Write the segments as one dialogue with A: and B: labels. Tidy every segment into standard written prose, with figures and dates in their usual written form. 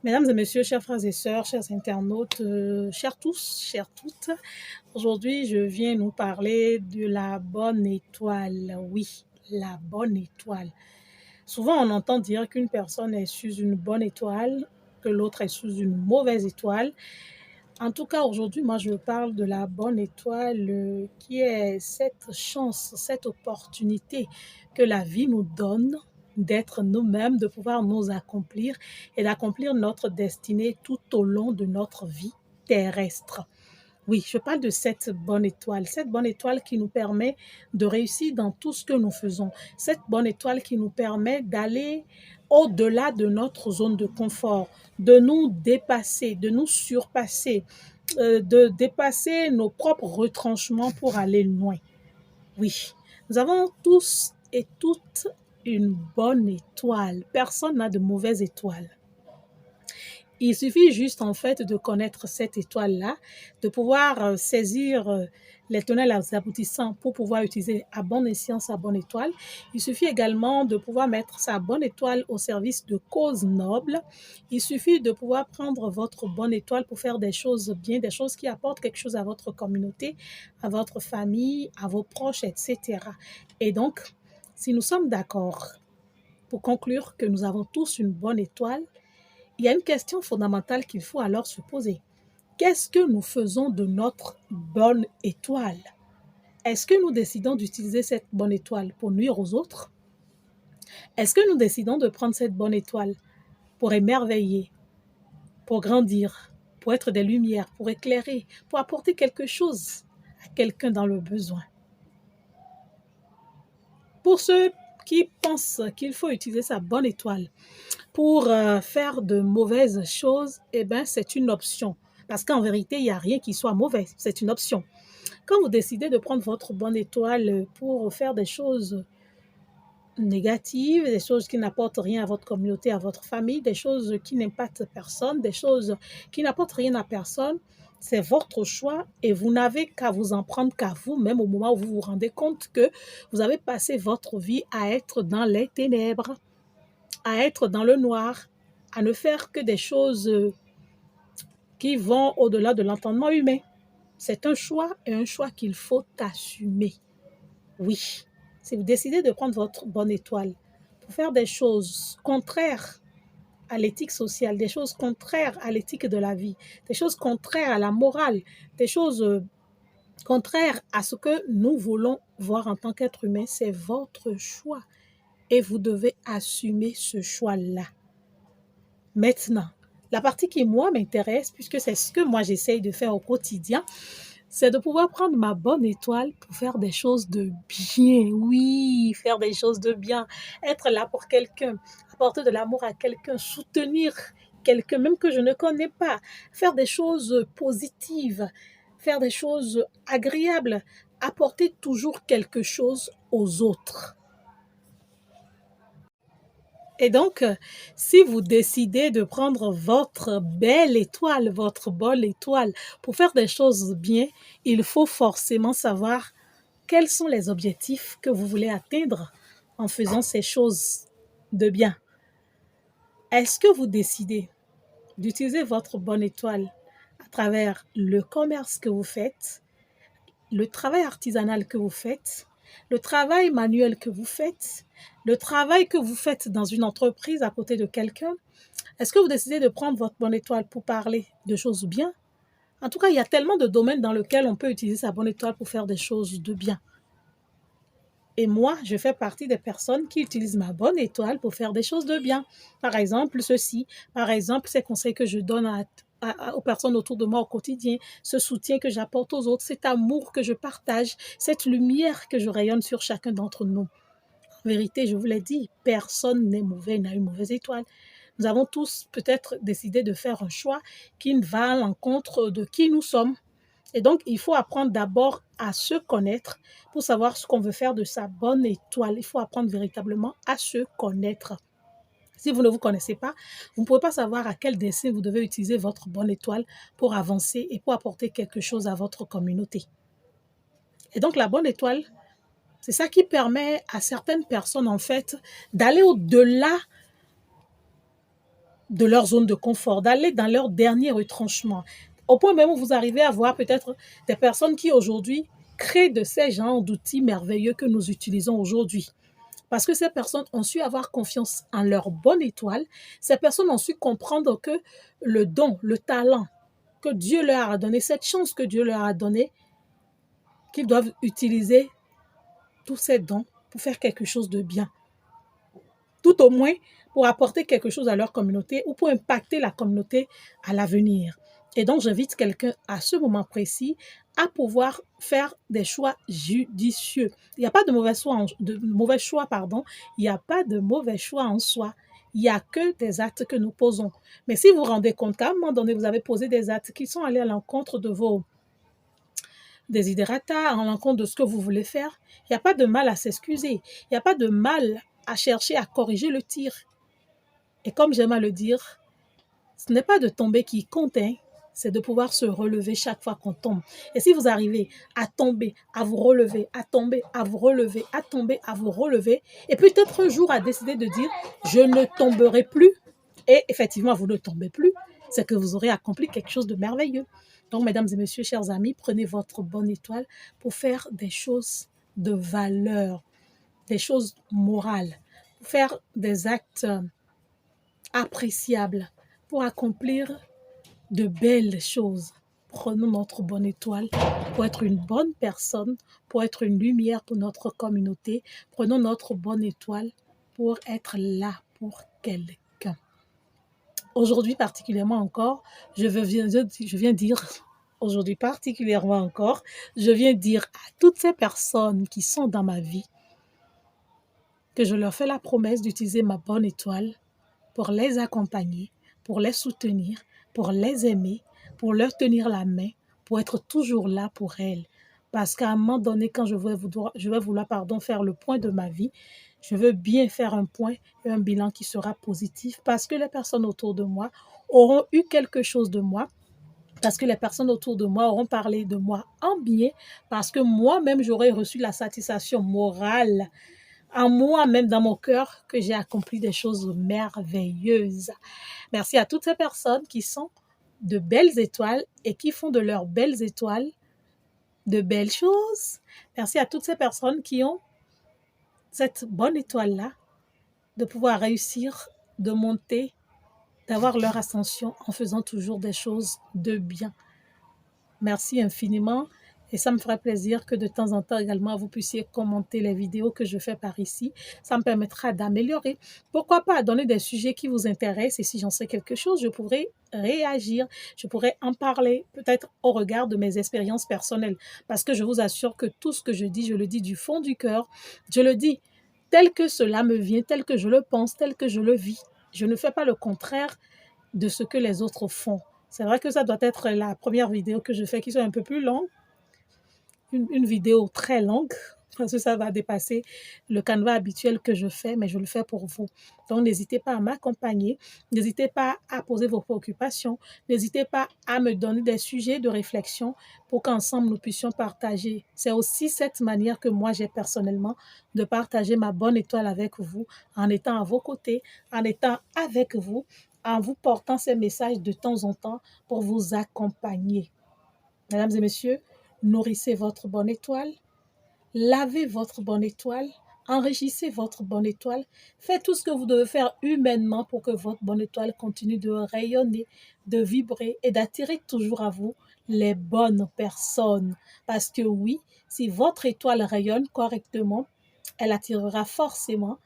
A: Mesdames et messieurs, chers frères et sœurs, chers internautes, chers tous, chères toutes, aujourd'hui je viens nous parler de la bonne étoile. Oui, la bonne étoile. Souvent on entend dire qu'une personne est sous une bonne étoile, que l'autre est sous une mauvaise étoile. En tout cas, aujourd'hui, moi je parle de la bonne étoile qui est cette chance, cette opportunité que la vie nous donne d'être nous-mêmes, de pouvoir nous accomplir et d'accomplir notre destinée tout au long de notre vie terrestre. Oui, je parle de cette bonne étoile qui nous permet de réussir dans tout ce que nous faisons, cette bonne étoile qui nous permet d'aller au-delà de notre zone de confort, de nous dépasser, de nous surpasser, de dépasser nos propres retranchements pour aller loin. Oui, nous avons tous et toutes une bonne étoile. Personne n'a de mauvaise étoile. Il suffit juste en fait de connaître cette étoile-là, de pouvoir saisir les tenants et les aboutissants pour pouvoir utiliser à bon escient sa bonne étoile. Il suffit également de pouvoir mettre sa bonne étoile au service de causes nobles. Il suffit de pouvoir prendre votre bonne étoile pour faire des choses bien, des choses qui apportent quelque chose à votre communauté, à votre famille, à vos proches, etc. Et donc, si nous sommes d'accord pour conclure que nous avons tous une bonne étoile, il y a une question fondamentale qu'il faut alors se poser. Qu'est-ce que nous faisons de notre bonne étoile? Est-ce que nous décidons d'utiliser cette bonne étoile pour nuire aux autres? Est-ce que nous décidons de prendre cette bonne étoile pour émerveiller, pour grandir, pour être des lumières, pour éclairer, pour apporter quelque chose à quelqu'un dans le besoin? Pour ceux qui pensent qu'il faut utiliser sa bonne étoile pour faire de mauvaises choses, eh ben, c'est une option. Parce qu'en vérité, il n'y a rien qui soit mauvais, c'est une option. Quand vous décidez de prendre votre bonne étoile pour faire des choses négatives, des choses qui n'apportent rien à votre communauté, à votre famille, des choses qui n'impactent personne, des choses qui n'apportent rien à personne, c'est votre choix et vous n'avez qu'à vous en prendre qu'à vous, même au moment où vous vous rendez compte que vous avez passé votre vie à être dans les ténèbres, à être dans le noir, à ne faire que des choses qui vont au-delà de l'entendement humain. C'est un choix et un choix qu'il faut assumer. Oui, si vous décidez de prendre votre bonne étoile pour faire des choses contraires à l'éthique sociale, des choses contraires à l'éthique de la vie, des choses contraires à la morale, des choses contraires à ce que nous voulons voir en tant qu'être humain, c'est votre choix et vous devez assumer ce choix-là. Maintenant, la partie qui, moi, m'intéresse, puisque c'est ce que moi, j'essaye de faire au quotidien, c'est de pouvoir prendre ma bonne étoile pour faire des choses de bien. Oui, faire des choses de bien. Être là pour quelqu'un, apporter de l'amour à quelqu'un, soutenir quelqu'un, même que je ne connais pas. Faire des choses positives, faire des choses agréables, apporter toujours quelque chose aux autres. Et donc, si vous décidez de prendre votre belle étoile, votre bonne étoile pour faire des choses bien, il faut forcément savoir quels sont les objectifs que vous voulez atteindre en faisant ces choses de bien. Est-ce que vous décidez d'utiliser votre bonne étoile à travers le commerce que vous faites, le travail artisanal que vous faites, le travail manuel que vous faites, le travail que vous faites dans une entreprise à côté de quelqu'un? Est-ce que vous décidez de prendre votre bonne étoile pour parler de choses bien? En tout cas, il y a tellement de domaines dans lesquels on peut utiliser sa bonne étoile pour faire des choses de bien. Et moi, je fais partie des personnes qui utilisent ma bonne étoile pour faire des choses de bien. Par exemple, ceci. Par exemple, ces conseils que je donne aux personnes autour de moi au quotidien, ce soutien que j'apporte aux autres, cet amour que je partage, cette lumière que je rayonne sur chacun d'entre nous. En vérité, je vous l'ai dit, personne n'est mauvais, n'a une mauvaise étoile. Nous avons tous peut-être décidé de faire un choix qui va à l'encontre de qui nous sommes. Et donc, il faut apprendre d'abord à se connaître pour savoir ce qu'on veut faire de sa bonne étoile. Il faut apprendre véritablement à se connaître. Si vous ne vous connaissez pas, vous ne pouvez pas savoir à quel dessin vous devez utiliser votre bonne étoile pour avancer et pour apporter quelque chose à votre communauté. Et donc, la bonne étoile, c'est ça qui permet à certaines personnes, en fait, d'aller au-delà de leur zone de confort, d'aller dans leur dernier retranchement. Au point même où vous arrivez à voir peut-être des personnes qui aujourd'hui créent de ces genres d'outils merveilleux que nous utilisons aujourd'hui. Parce que ces personnes ont su avoir confiance en leur bonne étoile. Ces personnes ont su comprendre que le don, le talent que Dieu leur a donné, cette chance que Dieu leur a donnée, qu'ils doivent utiliser tous ces dons pour faire quelque chose de bien. Tout au moins pour apporter quelque chose à leur communauté ou pour impacter la communauté à l'avenir. Et donc, j'invite quelqu'un à ce moment précis à pouvoir faire des choix judicieux. Il n'y a pas de mauvais choix, Il n'y a pas de mauvais choix en soi. Il n'y a que des actes que nous posons. Mais si vous vous rendez compte qu'à un moment donné, vous avez posé des actes qui sont allés à l'encontre de vos desiderata, à l'encontre de ce que vous voulez faire, il n'y a pas de mal à s'excuser. Il n'y a pas de mal à chercher à corriger le tir. Et comme j'aime à le dire, ce n'est pas de tomber qui compte, c'est de pouvoir se relever chaque fois qu'on tombe. Et si vous arrivez à tomber, à vous relever, à tomber, à vous relever, à tomber, à vous relever, et peut-être un jour à décider de dire « je ne tomberai plus », et effectivement vous ne tombez plus, c'est que vous aurez accompli quelque chose de merveilleux. Donc, mesdames et messieurs, chers amis, prenez votre bonne étoile pour faire des choses de valeur, des choses morales, pour faire des actes appréciables, pour accomplir de belles choses. Prenons notre bonne étoile pour être une bonne personne, pour être une lumière pour notre communauté. Prenons notre bonne étoile pour être là pour quelqu'un. Aujourd'hui particulièrement encore, je viens dire, aujourd'hui particulièrement encore, je viens dire à toutes ces personnes qui sont dans ma vie que je leur fais la promesse d'utiliser ma bonne étoile pour les accompagner, pour les soutenir, pour les aimer, pour leur tenir la main, pour être toujours là pour elles. Parce qu'à un moment donné, quand je vais vouloir faire le point de ma vie, je veux bien faire un point et un bilan qui sera positif parce que les personnes autour de moi auront eu quelque chose de moi, parce que les personnes autour de moi auront parlé de moi en bien, parce que moi-même, j'aurai reçu la satisfaction morale en moi-même, dans mon cœur, que j'ai accompli des choses merveilleuses. Merci à toutes ces personnes qui sont de belles étoiles et qui font de leurs belles étoiles de belles choses. Merci à toutes ces personnes qui ont cette bonne étoile-là de pouvoir réussir, de monter, d'avoir leur ascension en faisant toujours des choses de bien. Merci infiniment. Et ça me ferait plaisir que de temps en temps également, vous puissiez commenter les vidéos que je fais par ici. Ça me permettra d'améliorer. Pourquoi pas donner des sujets qui vous intéressent et si j'en sais quelque chose, je pourrais réagir, je pourrais en parler peut-être au regard de mes expériences personnelles. Parce que je vous assure que tout ce que je dis, je le dis du fond du cœur. Je le dis tel que cela me vient, tel que je le pense, tel que je le vis. Je ne fais pas le contraire de ce que les autres font. C'est vrai que ça doit être la première vidéo que je fais qui soit un peu plus longue, une vidéo très longue, parce que ça va dépasser le canevas habituel que je fais, mais je le fais pour vous. Donc, n'hésitez pas à m'accompagner, n'hésitez pas à poser vos préoccupations, n'hésitez pas à me donner des sujets de réflexion pour qu'ensemble nous puissions partager. C'est aussi cette manière que moi j'ai personnellement de partager ma bonne étoile avec vous, en étant à vos côtés, en étant avec vous, en vous portant ces messages de temps en temps pour vous accompagner. Mesdames et messieurs, nourrissez votre bonne étoile, lavez votre bonne étoile, enrichissez votre bonne étoile, faites tout ce que vous devez faire humainement pour que votre bonne étoile continue de rayonner, de vibrer et d'attirer toujours à vous les bonnes personnes. Parce que oui, si votre étoile rayonne correctement, elle attirera forcément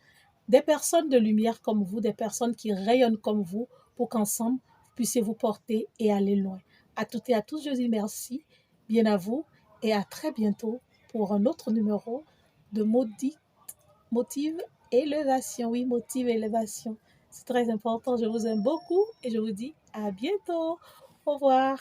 A: des personnes de lumière comme vous, des personnes qui rayonnent comme vous, pour qu'ensemble, vous puissiez vous porter et aller loin. À toutes et à tous, je dis merci, bien à vous, et à très bientôt pour un autre numéro de Motive Élévation. Oui, Motive Élévation. C'est très important, je vous aime beaucoup et je vous dis à bientôt. Au revoir.